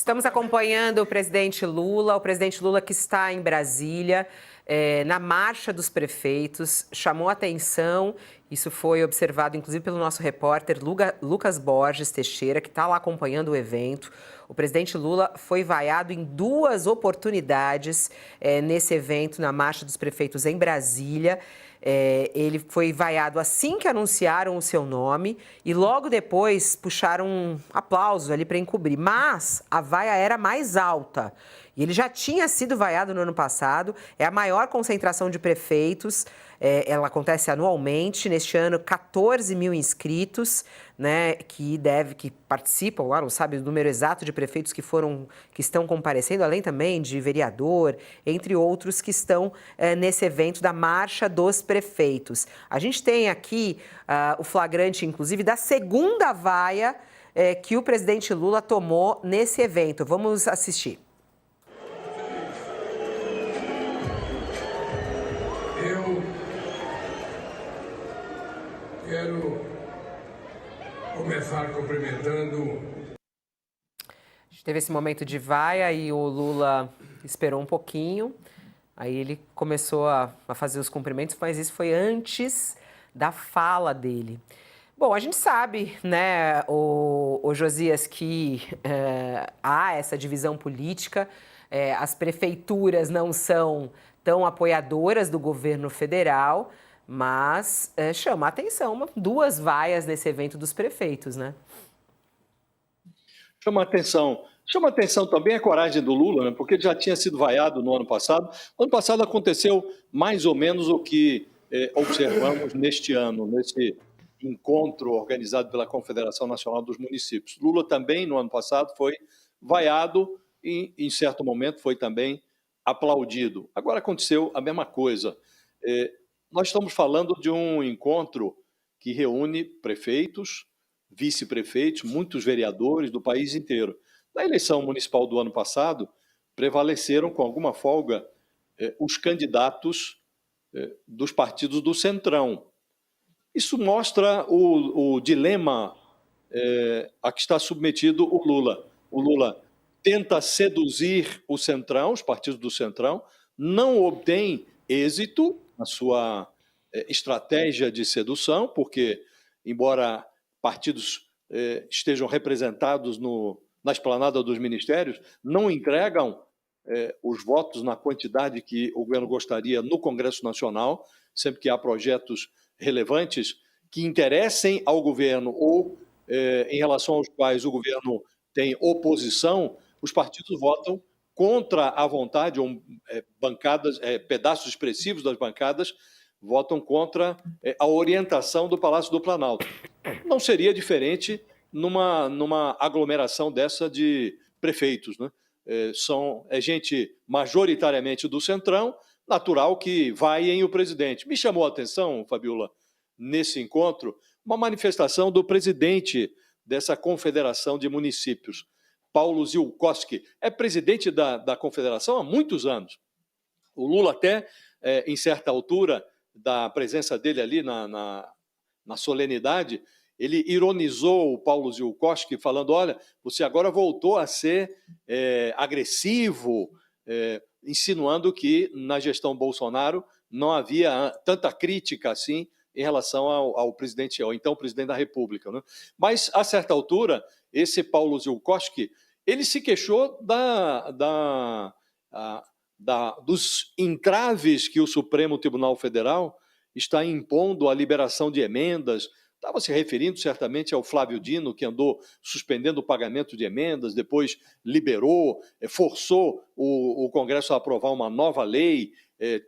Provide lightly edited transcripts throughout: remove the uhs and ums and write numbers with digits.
Estamos acompanhando o presidente Lula que está em Brasília, na Marcha dos Prefeitos, chamou atenção, isso foi observado inclusive pelo nosso repórter Lucas Borges Teixeira, que está lá acompanhando o evento. O presidente Lula foi vaiado em duas oportunidades nesse evento, na Marcha dos Prefeitos em Brasília. Ele foi vaiado assim que anunciaram o seu nome e logo depois puxaram aplausos ali para encobrir. Mas a vaia era mais alta e ele já tinha sido vaiado no ano passado. É a maior concentração de prefeitos, ela acontece anualmente. Neste ano, 14 mil inscritos, né, que participam, lá não sabe o número exato de prefeitos que estão comparecendo, além também de vereador, entre outros que estão nesse evento da Marcha dos Prefeitos. A gente tem aqui o flagrante, inclusive, da segunda vaia que o presidente Lula tomou nesse evento. Vamos assistir. Eu quero começar cumprimentando. A gente teve esse momento de vaia e o Lula esperou um pouquinho. Aí ele começou a fazer os cumprimentos, mas isso foi antes da fala dele. Bom, a gente sabe, né, o Josias, que há essa divisão política, as prefeituras não são tão apoiadoras do governo federal, mas chama a atenção duas vaias nesse evento dos prefeitos, né? Chama atenção também a coragem do Lula, né? Porque ele já tinha sido vaiado no ano passado. No ano passado aconteceu mais ou menos o que observamos neste ano, nesse encontro organizado pela Confederação Nacional dos Municípios. Lula também, no ano passado, foi vaiado e, em certo momento, foi também aplaudido. Agora aconteceu a mesma coisa. Nós estamos falando de um encontro que reúne prefeitos, vice-prefeitos, muitos vereadores do país inteiro. Na eleição municipal do ano passado, prevaleceram com alguma folga os candidatos dos partidos do Centrão. Isso mostra o dilema a que está submetido o Lula. O Lula tenta seduzir o Centrão, os partidos do Centrão, não obtém êxito na sua estratégia de sedução, porque, embora partidos estejam representados na esplanada dos ministérios, não entregam os votos na quantidade que o governo gostaria no Congresso Nacional, sempre que há projetos relevantes que interessem ao governo ou em relação aos quais o governo tem oposição, os partidos votam contra a vontade, ou bancadas, pedaços expressivos das bancadas votam contra a orientação do Palácio do Planalto. Não seria diferente numa aglomeração dessa de prefeitos, né? É gente majoritariamente do Centrão, natural que vaiem o presidente. Me chamou a atenção, Fabiola, nesse encontro, uma manifestação do presidente dessa Confederação de Municípios, Paulo Zielkowski. É presidente da Confederação há muitos anos. O Lula até, em certa altura da presença dele ali na solenidade, ele ironizou o Paulo Zielkowski, falando: olha, você agora voltou a ser agressivo, insinuando que na gestão Bolsonaro não havia tanta crítica assim em relação ao presidente, ao então presidente da República, né? Mas, a certa altura, esse Paulo Zielkowski, ele se queixou dos entraves que o Supremo Tribunal Federal está impondo à liberação de emendas. Estava se referindo certamente ao Flávio Dino, que andou suspendendo o pagamento de emendas, depois liberou, forçou o Congresso a aprovar uma nova lei,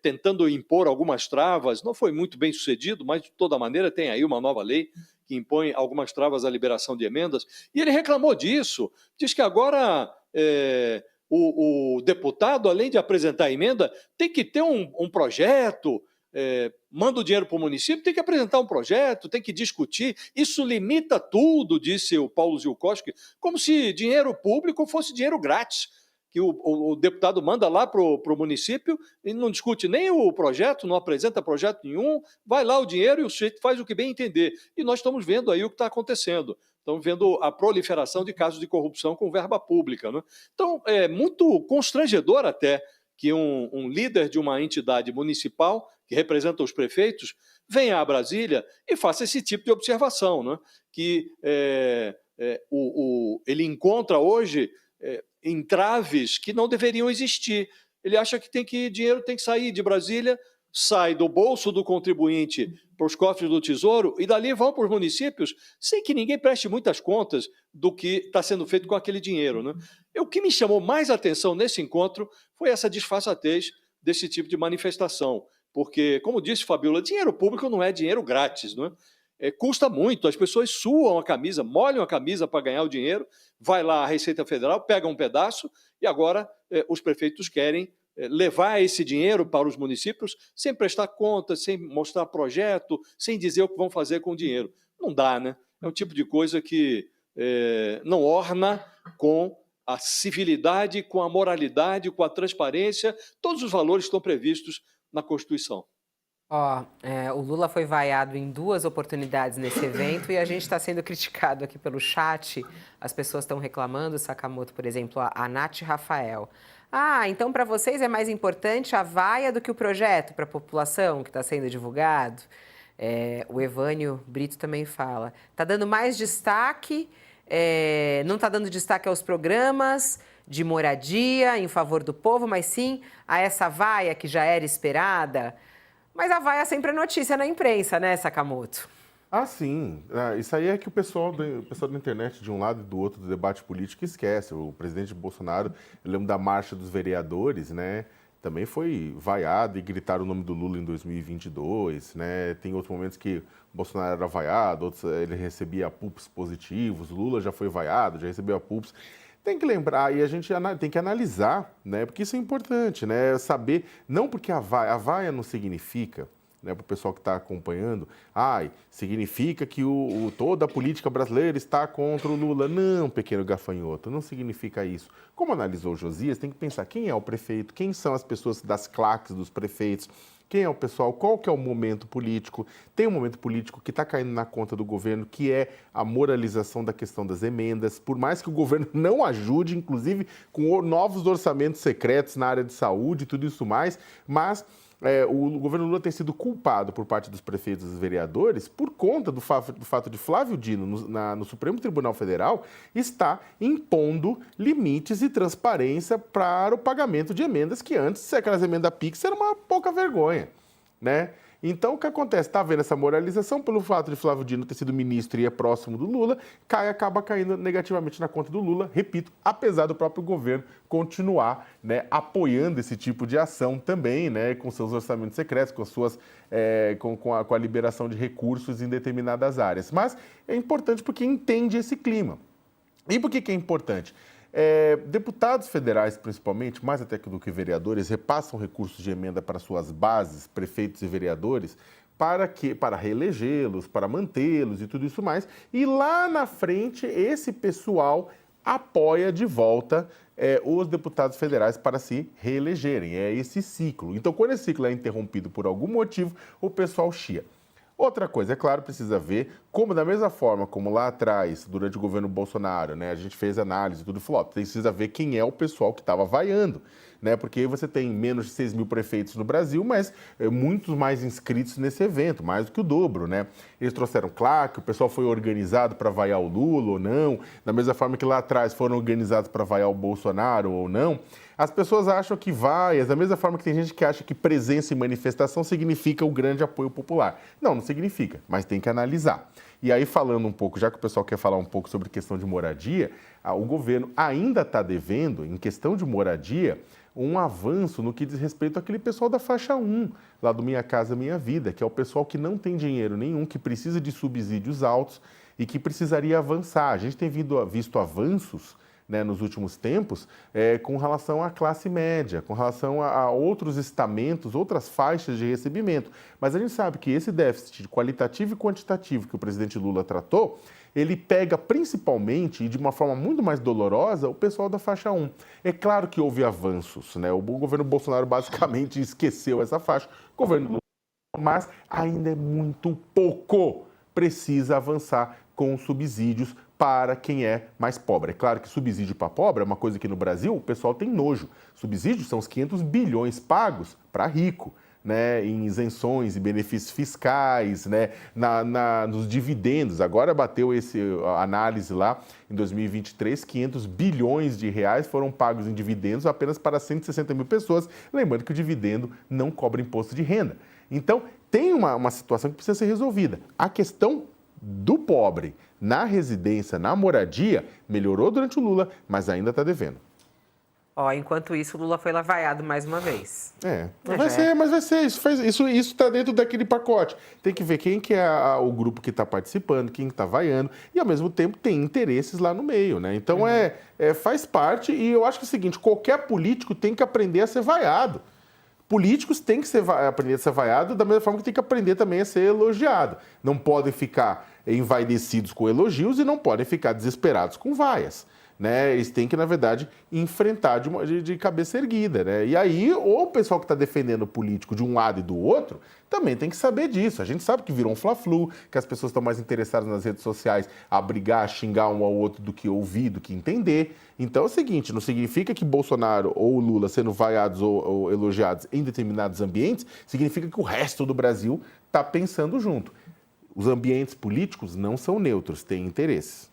tentando impor algumas travas. Não foi muito bem sucedido, mas de toda maneira tem aí uma nova lei que impõe algumas travas à liberação de emendas. E ele reclamou disso, diz que agora o deputado, além de apresentar a emenda, tem que ter um projeto, manda o dinheiro para o município, tem que apresentar um projeto, tem que discutir. Isso limita tudo, disse o Paulo Zielkowski, como se dinheiro público fosse dinheiro grátis, que o deputado manda lá para o município e não discute nem o projeto, não apresenta projeto nenhum, vai lá o dinheiro e o sujeito faz o que bem entender. E nós estamos vendo aí o que está acontecendo. Estamos vendo a proliferação de casos de corrupção com verba pública, né? Então, é muito constrangedor até que um líder de uma entidade municipal, que representa os prefeitos, venha a Brasília e faça esse tipo de observação, né? Que ele encontra hoje entraves que não deveriam existir. Ele acha que dinheiro tem que sair de Brasília, sai do bolso do contribuinte para os cofres do Tesouro e dali vão para os municípios sem que ninguém preste muitas contas do que está sendo feito com aquele dinheiro, né? O que me chamou mais atenção nesse encontro foi essa disfarçatez desse tipo de manifestação, porque, como disse Fabiola, dinheiro público não é dinheiro grátis, não é? Custa muito, as pessoas suam a camisa, molham a camisa para ganhar o dinheiro, vai lá a Receita Federal, pega um pedaço e agora os prefeitos querem levar esse dinheiro para os municípios sem prestar conta, sem mostrar projeto, sem dizer o que vão fazer com o dinheiro. Não dá, né? É um tipo de coisa que não orna com a civilidade, com a moralidade, com a transparência, todos os valores estão previstos na Constituição. O Lula foi vaiado em 2 oportunidades nesse evento e a gente está sendo criticado aqui pelo chat. As pessoas estão reclamando, Sakamoto, por exemplo, a Nath Rafael. Então para vocês é mais importante a vaia do que o projeto para a população que está sendo divulgado? O Evânio Brito também fala. Está dando mais destaque, não está dando destaque aos programas de moradia em favor do povo, mas sim a essa vaia que já era esperada. Mas a vaia sempre é notícia na imprensa, né, Sakamoto? Sim. Isso aí é que o pessoal da internet, de um lado e do outro do debate político, esquece. O presidente Bolsonaro, eu lembro da marcha dos vereadores, né? Também foi vaiado e gritaram o nome do Lula em 2022, né? Tem outros momentos que o Bolsonaro era vaiado, outros ele recebia pulpos positivos, Lula já foi vaiado, já recebeu a pulpos. Tem que lembrar, e a gente tem que analisar, né? Porque isso é importante, né? Saber, não porque a vaia não significa, né, para o pessoal que está acompanhando, significa que toda a política brasileira está contra o Lula. Não, pequeno gafanhoto, não significa isso. Como analisou o Josias, tem que pensar quem é o prefeito, quem são as pessoas das claques dos prefeitos, quem é o pessoal, qual que é o momento político. Tem um momento político que está caindo na conta do governo, que é a moralização da questão das emendas. Por mais que o governo não ajude, inclusive com novos orçamentos secretos na área de saúde e tudo isso mais, mas o governo Lula tem sido culpado por parte dos prefeitos e dos vereadores por conta do fato de Flávio Dino, no Supremo Tribunal Federal, está impondo limites e transparência para o pagamento de emendas que antes, aquelas emendas PIX, era uma pouca vergonha, né? Então, o que acontece? Está havendo essa moralização pelo fato de Flávio Dino ter sido ministro e é próximo do Lula, acaba caindo negativamente na conta do Lula, repito, apesar do próprio governo continuar, né, apoiando esse tipo de ação também, né, com seus orçamentos secretos, com a liberação de recursos em determinadas áreas. Mas é importante porque entende esse clima. E por que é importante? Deputados federais, principalmente, mais até do que vereadores, repassam recursos de emenda para suas bases, prefeitos e vereadores, para reelegê-los, para mantê-los e tudo isso mais. E lá na frente, esse pessoal apoia de volta os deputados federais para se reelegerem. É esse ciclo. Então, quando esse ciclo é interrompido por algum motivo, o pessoal chia. Outra coisa, é claro, precisa ver como, da mesma forma como lá atrás, durante o governo Bolsonaro, né, a gente fez análise, tudo falou, precisa ver quem é o pessoal que estava vaiando, né, porque aí você tem menos de 6 mil prefeitos no Brasil, mas muitos mais inscritos nesse evento, mais do que o dobro, né. Eles trouxeram claque, o pessoal foi organizado para vaiar o Lula ou não, da mesma forma que lá atrás foram organizados para vaiar o Bolsonaro ou não. As pessoas acham que vaias, da mesma forma que tem gente que acha que presença em manifestação significa o grande apoio popular. Não significa, mas tem que analisar. E aí, falando um pouco, já que o pessoal quer falar um pouco sobre questão de moradia, o governo ainda está devendo, em questão de moradia, um avanço no que diz respeito àquele pessoal da faixa 1, lá do Minha Casa Minha Vida, que é o pessoal que não tem dinheiro nenhum, que precisa de subsídios altos e que precisaria avançar. A gente tem visto avanços, né, nos últimos tempos, com relação à classe média, com relação a outros estamentos, outras faixas de recebimento. Mas a gente sabe que esse déficit qualitativo e quantitativo que o presidente Lula tratou, ele pega principalmente, e de uma forma muito mais dolorosa, o pessoal da faixa 1. É claro que houve avanços, né? O governo Bolsonaro basicamente esqueceu essa faixa, o governo Lula, mas ainda é muito pouco. Precisa avançar com subsídios para quem é mais pobre. É claro que subsídio para pobre é uma coisa que no Brasil o pessoal tem nojo. Subsídios são os 500 bilhões pagos para rico, né, em isenções e benefícios fiscais, né, nos dividendos. Agora bateu a análise lá, em 2023, 500 bilhões de reais foram pagos em dividendos apenas para 160 mil pessoas. Lembrando que o dividendo não cobra imposto de renda. Então, tem uma situação que precisa ser resolvida. A questão do pobre na residência, na moradia, melhorou durante o Lula, mas ainda está devendo. Enquanto isso, o Lula foi lavaiado mais uma vez. Mas vai ser. Isso está dentro daquele pacote. Tem que ver quem que é o grupo que está participando, quem está vaiando, e ao mesmo tempo tem interesses lá no meio, né? Então faz parte, e eu acho que é o seguinte, qualquer político tem que aprender a ser vaiado. Políticos têm que aprender a ser vaiado da mesma forma que tem que aprender também a ser elogiado. Não podem ficar envaidecidos com elogios e não podem ficar desesperados com vaias. Né, eles têm que, na verdade, enfrentar de cabeça erguida. Né? E aí, ou o pessoal que está defendendo o político de um lado e do outro, também tem que saber disso. A gente sabe que virou um fla-flu, que as pessoas estão mais interessadas nas redes sociais a brigar, a xingar um ao outro do que ouvir, do que entender. Então é o seguinte, não significa que Bolsonaro ou Lula sendo vaiados ou elogiados em determinados ambientes, significa que o resto do Brasil está pensando junto. Os ambientes políticos não são neutros, têm interesses.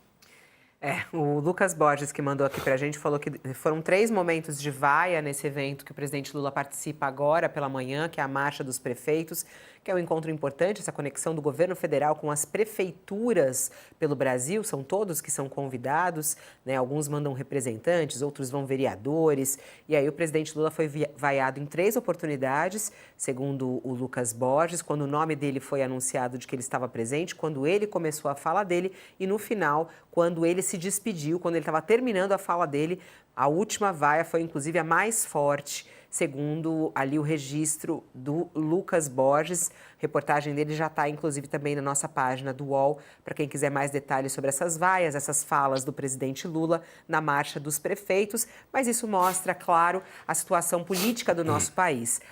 O Lucas Borges, que mandou aqui pra gente, falou que foram 3 momentos de vaia nesse evento que o presidente Lula participa agora pela manhã, que é a Marcha dos Prefeitos, que é um encontro importante, essa conexão do governo federal com as prefeituras pelo Brasil, são todos que são convidados, né? Alguns mandam representantes, outros vão vereadores, e aí o presidente Lula foi vaiado em 3 oportunidades, segundo o Lucas Borges, quando o nome dele foi anunciado de que ele estava presente, quando ele começou a fala dele, e no final, quando ele se despediu, quando ele estava terminando a fala dele, a última vaia foi inclusive a mais forte, segundo ali o registro do Lucas Borges. A reportagem dele já está, inclusive, também na nossa página do UOL, para quem quiser mais detalhes sobre essas vaias, essas falas do presidente Lula na Marcha dos Prefeitos. Mas isso mostra, claro, a situação política do nosso país.